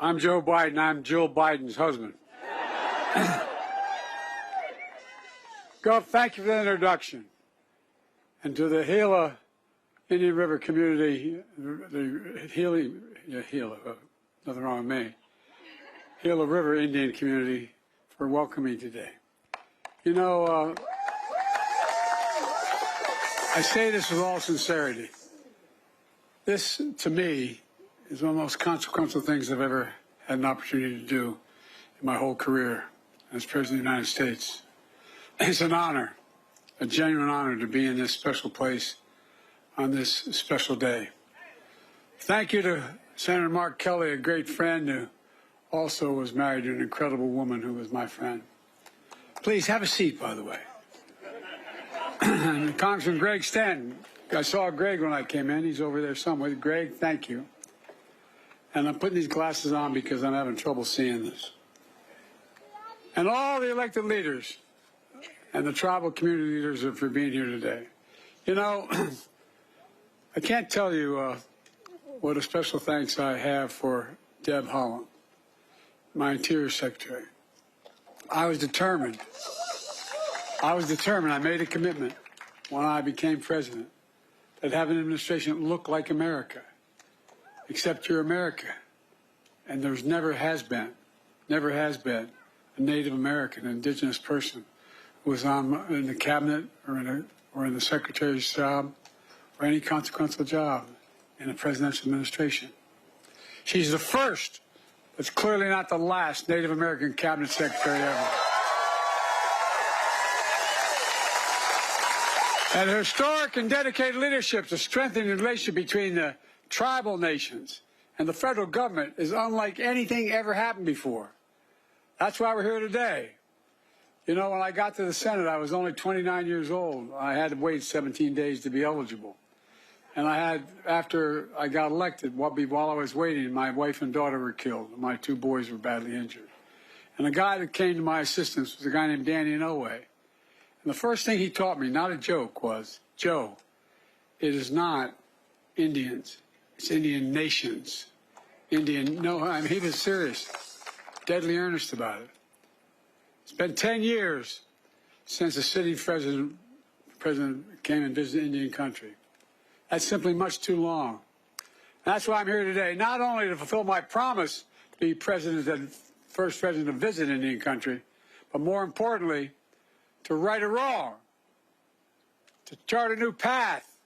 I'm Joe Biden. I'm Jill Biden's husband. Gov, thank you for the introduction. And to the Gila Indian River community, nothing wrong with me, Gila River Indian community for welcoming today. You know, I say this with all sincerity. This, to me, is one of the most consequential things I've ever had an opportunity to do in my whole career as President of the United States. It's an honor, a genuine honor to be in this special place on this special day. Thank you to Senator Mark Kelly, a great friend who also was married to an incredible woman who was my friend. Please have a seat, by the way. And Congressman Greg Stanton, I saw Greg when I came in. He's over there somewhere. Greg, thank you. And I'm putting these glasses on because I'm having trouble seeing this. And all the elected leaders and the tribal community leaders for being here today. You know, I can't tell you what a special thanks I have for Deb Haaland, my Interior Secretary. I was determined. I made a commitment when I became president that have an administration look like America, except you're America. And there's never has been a Native American, indigenous person who was in the cabinet or in the secretary's job or any consequential job in a presidential administration. She's the first, but clearly not the last Native American cabinet secretary ever. And her historic and dedicated leadership to strengthen the relationship between the tribal nations and the federal government is unlike anything ever happened before. That's why we're here today. You know, when I got to the Senate, I was only 29 years old. I had to wait 17 days to be eligible. And after I got elected, while I was waiting, my wife and daughter were killed. My two boys were badly injured. And the guy that came to my assistance was a guy named Danny Inouye. And the first thing he taught me, not a joke, was, Joe, it is not Indians. It's Indian nations. He was serious, deadly earnest about it. It's been 10 years since the sitting president came and visited Indian country. That's simply much too long. That's why I'm here today, not only to fulfill my promise to be first president to visit Indian country, but more importantly, to right a wrong, to chart a new path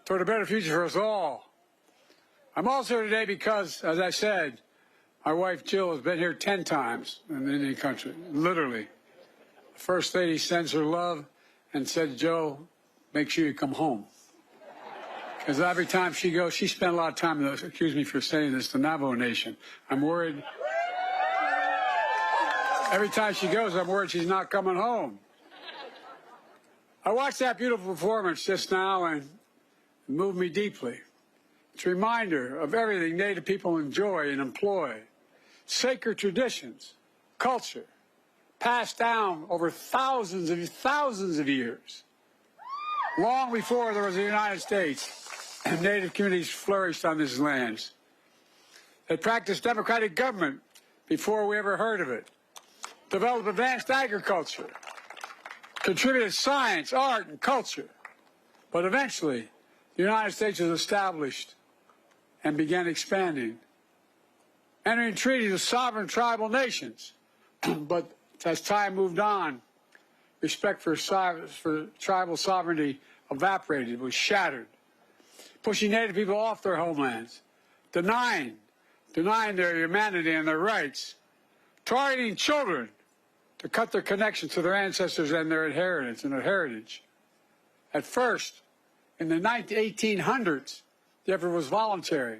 toward a better future for us all. I'm also here today because, as I said, my wife Jill has been here 10 times in the Indian country, literally. The First Lady sends her love and said, Joe, make sure you come home. Because every time she goes, she spent a lot of time, excuse me for saying this, the Navajo Nation. I'm worried. Every time she goes, I'm worried she's not coming home. I watched that beautiful performance just now and it moved me deeply. It's a reminder of everything Native people enjoy and employ. Sacred traditions, culture, passed down over thousands of years. Long before there was a United States, Native communities flourished on these lands. They practiced democratic government before we ever heard of it. Developed advanced agriculture. Contributed science, art, and culture. But eventually, the United States was established and began expanding, entering treaties with sovereign tribal nations. But as time moved on, respect for tribal sovereignty evaporated, was shattered, pushing Native people off their homelands, denying their humanity and their rights, targeting children to cut their connection to their ancestors and their inheritance and their heritage. At first, in the 1800s, the effort was voluntary,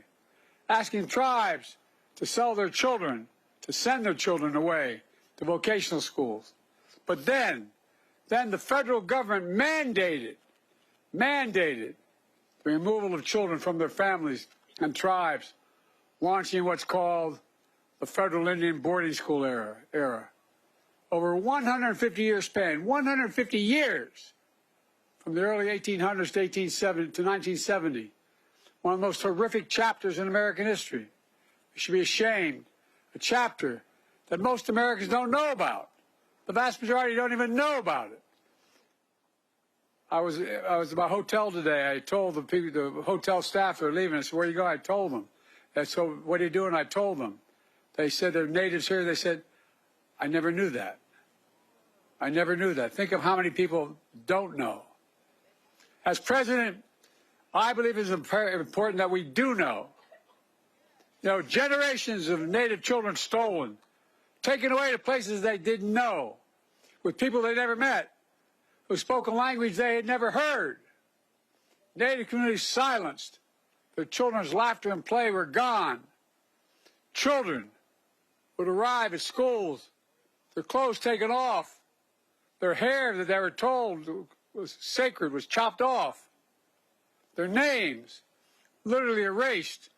asking tribes to sell their children, to send their children away to vocational schools. But then the federal government mandated the removal of children from their families and tribes, launching what's called the Federal Indian Boarding School era. Over a 150-year span, 150 years, from the early 1800s to 1970, one of the most horrific chapters in American history. We should be ashamed a chapter that most Americans don't know about. The vast majority don't even know about it. I was at my hotel today. I told the people, the hotel staff that are leaving, I said, where you go? I told them. And so, what are you doing? I told them. They said they're natives here. They said, I never knew that. I never knew that. Think of how many people don't know. As president, I believe it's important that we do know. You know, generations of Native children stolen, taken away to places they didn't know, with people they never met, who spoke a language they had never heard. Native communities silenced. Their children's laughter and play were gone. Children would arrive at schools, their clothes taken off, their hair that they were told was sacred was chopped off, their names literally erased,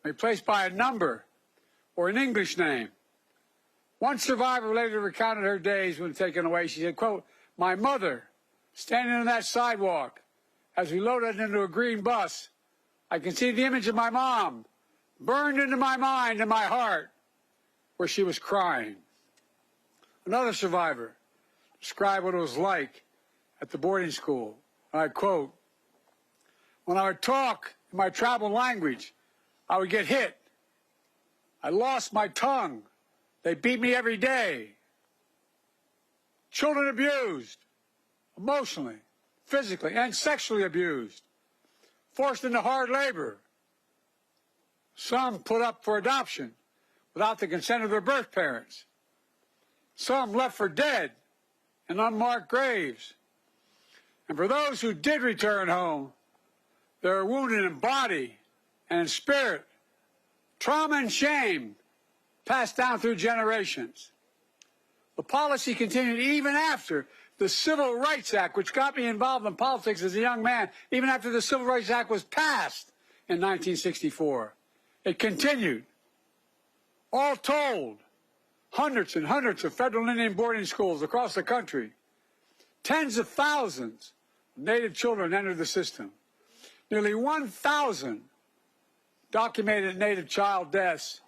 replaced by a number or an English name. One survivor later recounted her days when taken away. She said, quote, my mother, standing on that sidewalk as we loaded into a green bus, I can see the image of my mom burned into my mind and my heart where she was crying. Another survivor described what it was like at the boarding school. I quote, when I would talk in my tribal language, I would get hit. I lost my tongue. They beat me every day. Children abused, emotionally, physically, and sexually abused, forced into hard labor. Some put up for adoption without the consent of their birth parents. Some left for dead in unmarked graves. And for those who did return home, they were wounded in body and in spirit. Trauma and shame passed down through generations. The policy continued even after the Civil Rights Act, which got me involved in politics as a young man, even after the Civil Rights Act was passed in 1964. It continued. All told, hundreds and hundreds of federal Indian boarding schools across the country. Tens of thousands of Native children entered the system. Nearly 1,000 documented Native child deaths,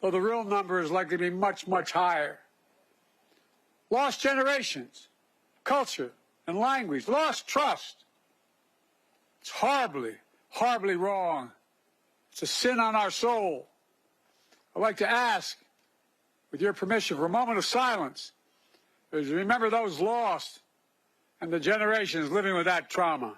though the real number is likely to be much, much higher. Lost generations, culture and language, lost trust. It's horribly, horribly wrong. It's a sin on our soul. I'd like to ask, with your permission, for a moment of silence, as we remember those lost and the generations living with that trauma.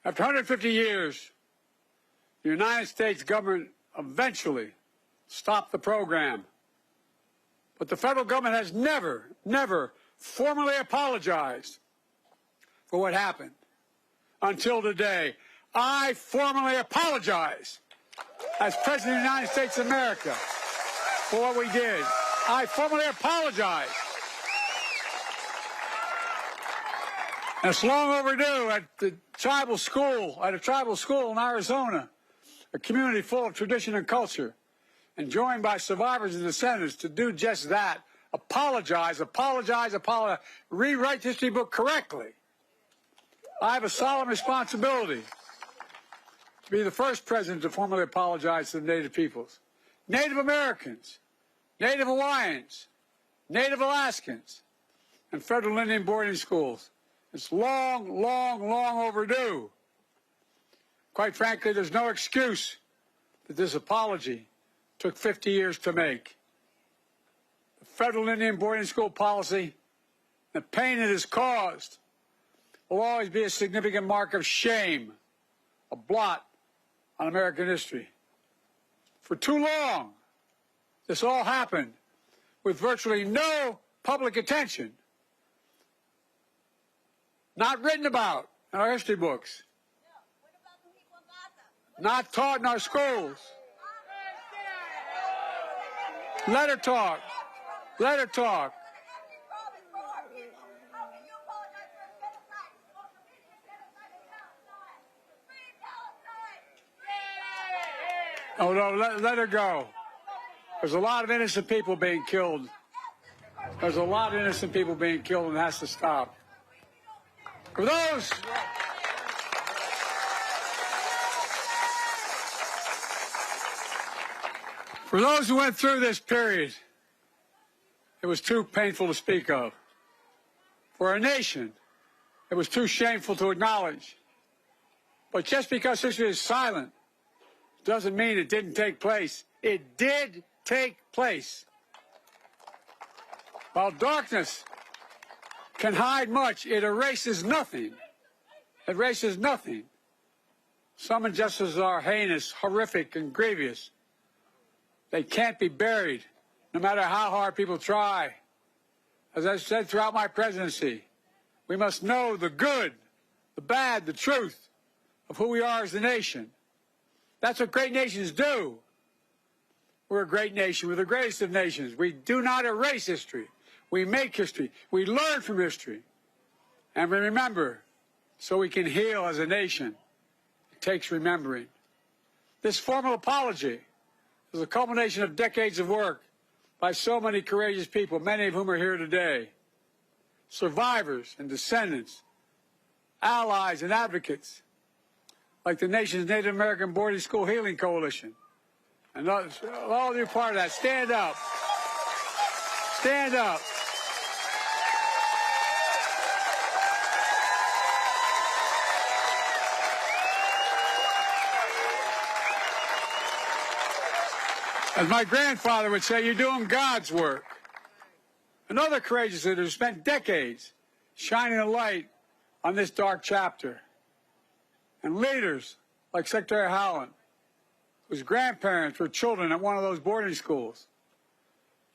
After 150 years, the United States government eventually stopped the program. But the federal government has never formally apologized for what happened until today. I formally apologize as President of the United States of America for what we did. I formally apologize. And it's long overdue. At a tribal school in Arizona, a community full of tradition and culture, and joined by survivors and descendants to do just that. Apologize, rewrite the history book correctly. I have a solemn responsibility to be the first president to formally apologize to the Native peoples. Native Americans, Native Hawaiians, Native Alaskans, and federal Indian boarding schools. It's long overdue. Quite frankly, there's no excuse that this apology took 50 years to make. The federal Indian boarding school policy, the pain it has caused, will always be a significant mark of shame, a blot on American history. For too long, this all happened with virtually no public attention, not written about in our history books, not taught in our schools. Let her talk. Let her talk. Oh, no, let her go. There's a lot of innocent people being killed There's a lot of innocent people being killed, and it has to stop. For those who went through this period, it was too painful to speak of. For our nation, it was too shameful to acknowledge. But just because history is silent doesn't mean it didn't take place. It did take place. While darkness can hide much, it erases nothing. It erases nothing. Some injustices are heinous, horrific, and grievous. They can't be buried, no matter how hard people try. As I've said throughout my presidency, we must know the good, the bad, the truth of who we are as a nation. That's what great nations do. We're a great nation. We're the greatest of nations. We do not erase history. We make history. We learn from history. And we remember so we can heal as a nation. It takes remembering. This formal apology is a culmination of decades of work by so many courageous people, many of whom are here today. Survivors and descendants, allies and advocates, like the nation's Native American Boarding School Healing Coalition. And all of you are part of that. Stand up. Stand up. As my grandfather would say, you're doing God's work. And other courageous leaders spent decades shining a light on this dark chapter. And leaders like Secretary Howland, whose grandparents were children at one of those boarding schools.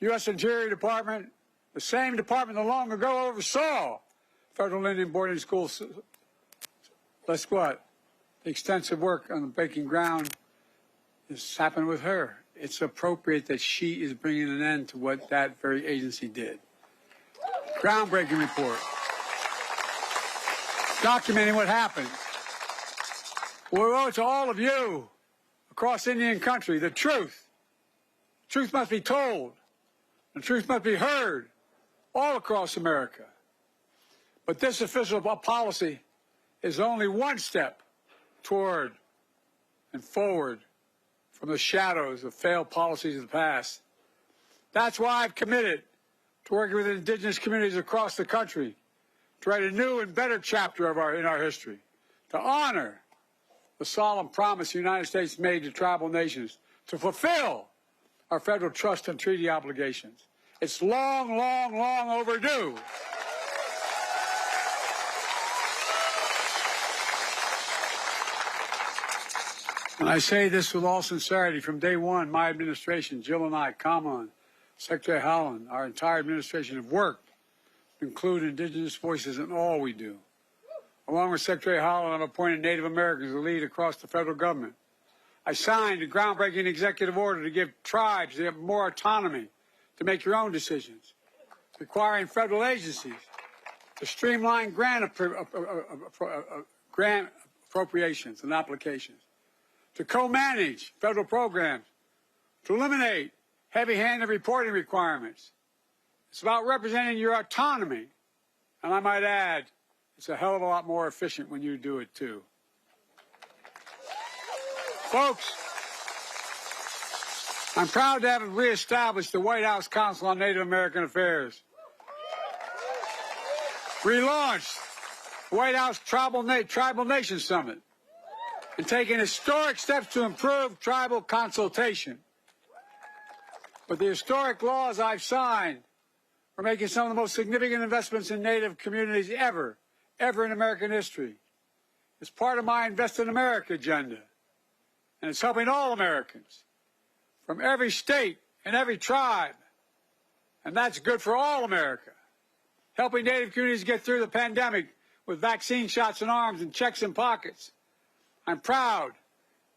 U.S. Interior Department, the same department that long ago oversaw federal Indian boarding schools. Guess what? The extensive work on the breaking ground has happened with her. It's appropriate that she is bringing an end to what that very agency did. Groundbreaking report. Documenting what happened. We owe it to all of you across Indian country. The truth. Truth must be told. The truth must be heard all across America. But this official policy is only one step toward and forward from the shadows of failed policies of the past. That's why I've committed to working with indigenous communities across the country to write a new and better chapter in our history, to honor the solemn promise the United States made to tribal nations to fulfill our federal trust and treaty obligations. It's long, long, long overdue. And I say this with all sincerity. From day one, my administration, Jill and I, Kamala, Secretary Howland, our entire administration have worked to include indigenous voices in all we do. Along with Secretary Howland, I've appointed Native Americans to lead across the federal government. I signed a groundbreaking executive order to give tribes more autonomy to make your own decisions, requiring federal agencies to streamline grant appropriations and applications, to co-manage federal programs, to eliminate heavy-handed reporting requirements. It's about representing your autonomy. And I might add, it's a hell of a lot more efficient when you do it, too. Folks, I'm proud to have reestablished the White House Council on Native American Affairs. Relaunched the White House Tribal Nation Summit and taken historic steps to improve tribal consultation. But the historic laws I've signed are making some of the most significant investments in Native communities ever in American history. It's part of my Invest in America agenda, and it's helping all Americans from every state and every tribe, and that's good for all America. Helping Native communities get through the pandemic with vaccine shots in arms and checks in pockets. I'm proud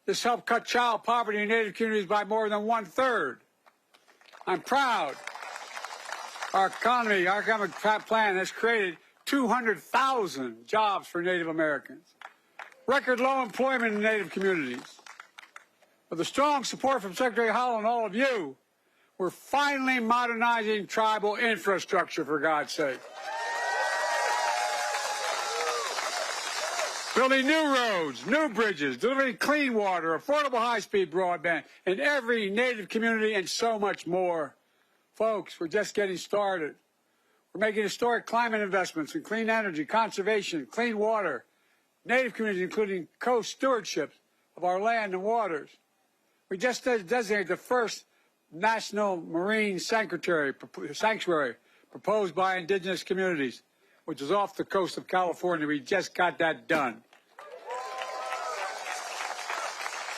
this helped cut child poverty in Native communities by more than 1/3. I'm proud our economic plan has created 200,000 jobs for Native Americans. Record low employment in Native communities. With the strong support from Secretary Howland and all of you, We're finally modernizing tribal infrastructure, for God's sake. Building new roads, new bridges, delivering clean water, affordable high-speed broadband in every Native community, and so much more. Folks, we're just getting started. We're making historic climate investments in clean energy, conservation, clean water, Native communities, including co-stewardship of our land and waters. We just designated the first National Marine Sanctuary proposed by indigenous communities, which is off the coast of California. We just got that done.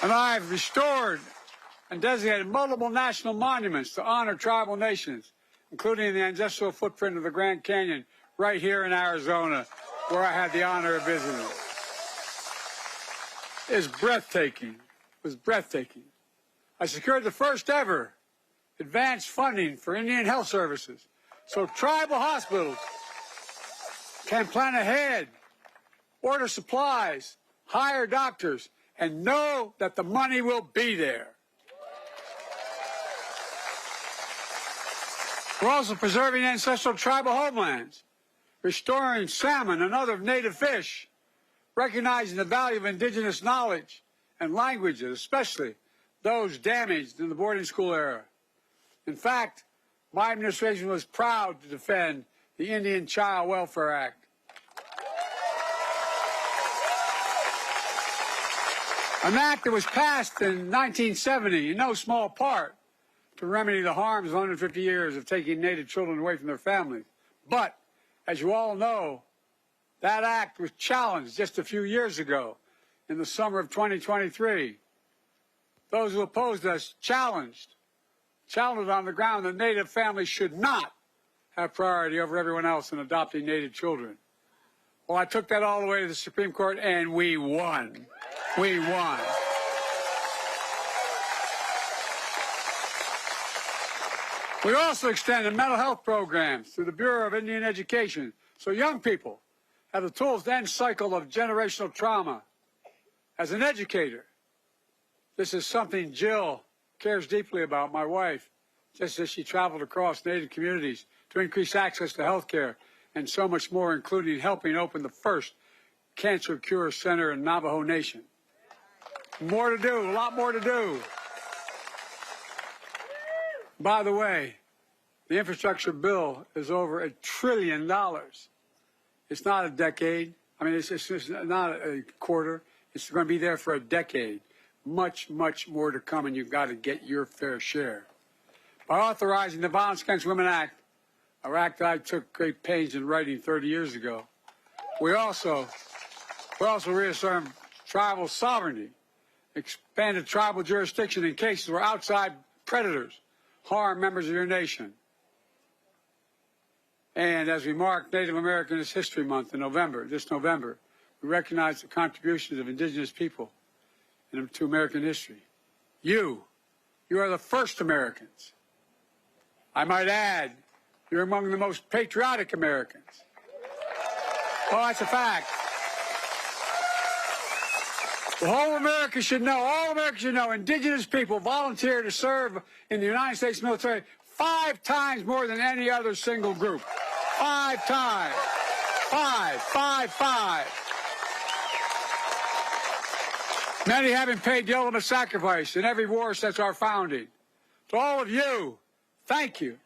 And I've restored and designated multiple national monuments to honor tribal nations, including the ancestral footprint of the Grand Canyon right here in Arizona, where I had the honor of visiting. It was breathtaking. It was breathtaking. I secured the first ever advanced funding for Indian health services, so tribal hospitals can plan ahead, order supplies, hire doctors, and know that the money will be there. We're also preserving ancestral tribal homelands, restoring salmon and other native fish, recognizing the value of indigenous knowledge and languages, especially those damaged in the boarding school era. In fact, my administration was proud to defend the Indian Child Welfare Act. An act that was passed in 1970, in no small part, to remedy the harms of 150 years of taking Native children away from their families. But, as you all know, that act was challenged just a few years ago, in the summer of 2023. Those who opposed us challenged on the ground that Native families should not have priority over everyone else in adopting Native children. Well, I took that all the way to the Supreme Court, and we won. We won. We also extended mental health programs through the Bureau of Indian Education, so young people have the tools to end cycle of generational trauma. As an educator, this is something Jill cares deeply about, my wife, just as she traveled across Native communities to increase access to health care and so much more, including helping open the first cancer cure center in Navajo Nation. More to do, a lot more to do. By the way, the infrastructure bill is over $1 trillion. It's not a decade. I mean, it's not a quarter. It's going to be there for a decade. Much, much more to come, and you've got to get your fair share. By authorizing the Violence Against Women Act, an act that I took great pains in writing 30 years ago, we also reaffirmed tribal sovereignty, expanded tribal jurisdiction in cases where outside predators harm members of your nation. And as we mark Native American History Month in November, this November, we recognize the contributions of indigenous people to American history. You are the first Americans. I might add, you're among the most patriotic Americans. Oh, that's a fact. The whole America should know, all America should know, indigenous people volunteer to serve in the United States military 5 times more than any other single group. 5 times. 5. Many having paid the ultimate sacrifice in every war since our founding. To all of you, thank you.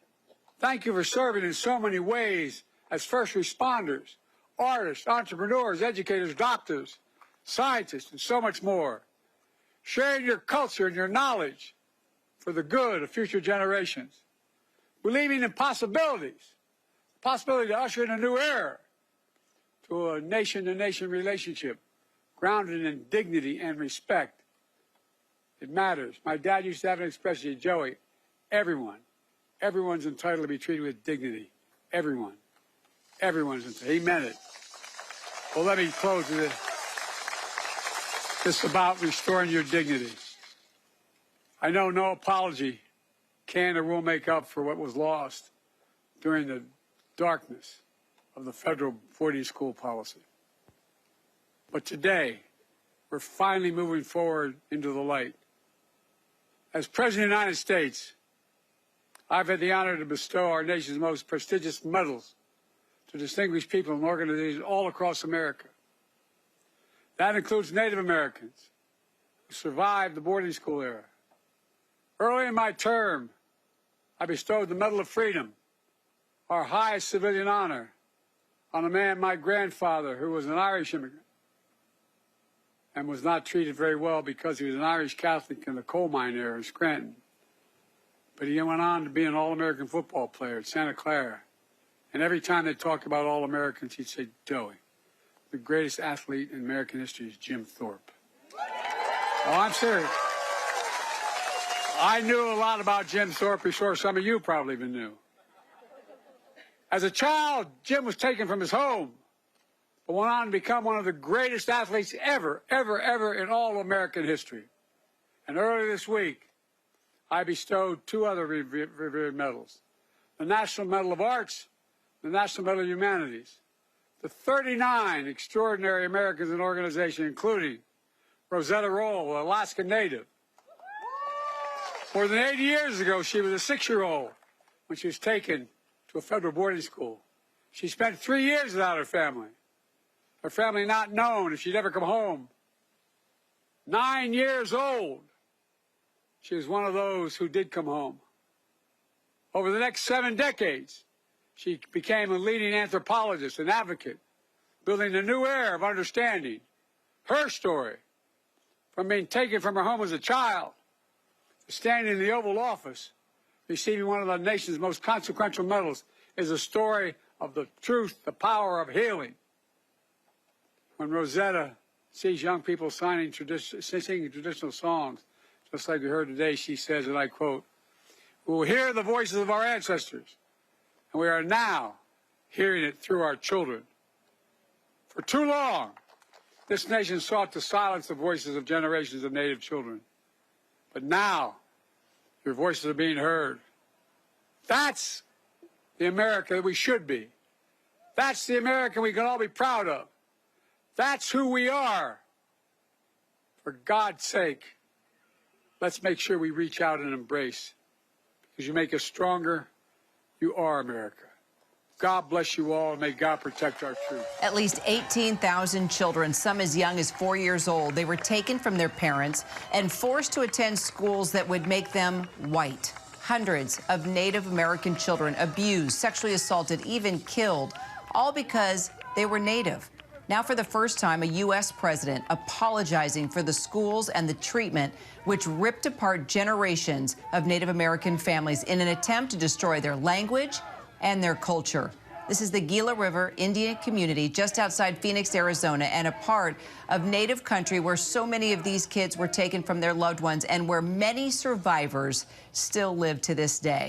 Thank you for serving in so many ways as first responders, artists, entrepreneurs, educators, doctors, scientists, and so much more. Sharing your culture and your knowledge for the good of future generations. Believing in possibilities. Possibility to usher in a new era to a nation-to-nation relationship grounded in dignity and respect. It matters. My dad used to have an expression, Joey, everyone's entitled to be treated with dignity. Everyone. Everyone's entitled. He meant it. Well, let me close with this. It's about restoring your dignity. I know no apology can or will make up for what was lost during the darkness of the federal boarding school policy. But today, we're finally moving forward into the light. As President of the United States, I've had the honor to bestow our nation's most prestigious medals to distinguished people and organizations all across America. That includes Native Americans who survived the boarding school era. Early in my term, I bestowed the Medal of Freedom, our highest civilian honor, on a man, my grandfather, who was an Irish immigrant and was not treated very well because he was an Irish Catholic in the coal mine era in Scranton. But he went on to be an All-American football player at Santa Clara. And every time they talked about All-Americans, he'd say, Joey, the greatest athlete in American history is Jim Thorpe. Oh, I'm serious. I knew a lot about Jim Thorpe before some of you probably even knew. As a child, Jim was taken from his home, but went on to become one of the greatest athletes ever in all of American history. And earlier this week, I bestowed two other revered medals, the National Medal of Arts, the National Medal of Humanities, to 39 extraordinary Americans and organizations, including Rosetta Roll, an Alaska Native. More than 80 years ago, she was a 6-year-old when she was taken to a federal boarding school. She spent 3 years without her family not known if she'd ever come home. 9 years old, she was one of those who did come home. Over the next 7 decades, she became a leading anthropologist and advocate, building a new era of understanding. Her story, from being taken from her home as a child, to standing in the Oval Office, receiving one of the nation's most consequential medals, is a story of the truth, the power of healing. When Rosetta sees young people singing traditional songs, just like we heard today, she says, and I quote, "We will hear the voices of our ancestors, and we are now hearing it through our children." For too long, this nation sought to silence the voices of generations of Native children. But now, your voices are being heard. That's the America that we should be. That's the America we can all be proud of. That's who we are. For God's sake, let's make sure we reach out and embrace. Because you make us stronger, you are America. God bless you all, and may God protect our troops. At least 18,000 children, some as young as 4 years old, they were taken from their parents and forced to attend schools that would make them white. Hundreds of Native American children abused, sexually assaulted, even killed, all because they were Native. Now, for the first time, a U.S. president apologizing for the schools and the treatment which ripped apart generations of Native American families in an attempt to destroy their language and their culture. This is the Gila River Indian community just outside Phoenix, Arizona, and a part of Native country where so many of these kids were taken from their loved ones and where many survivors still live to this day.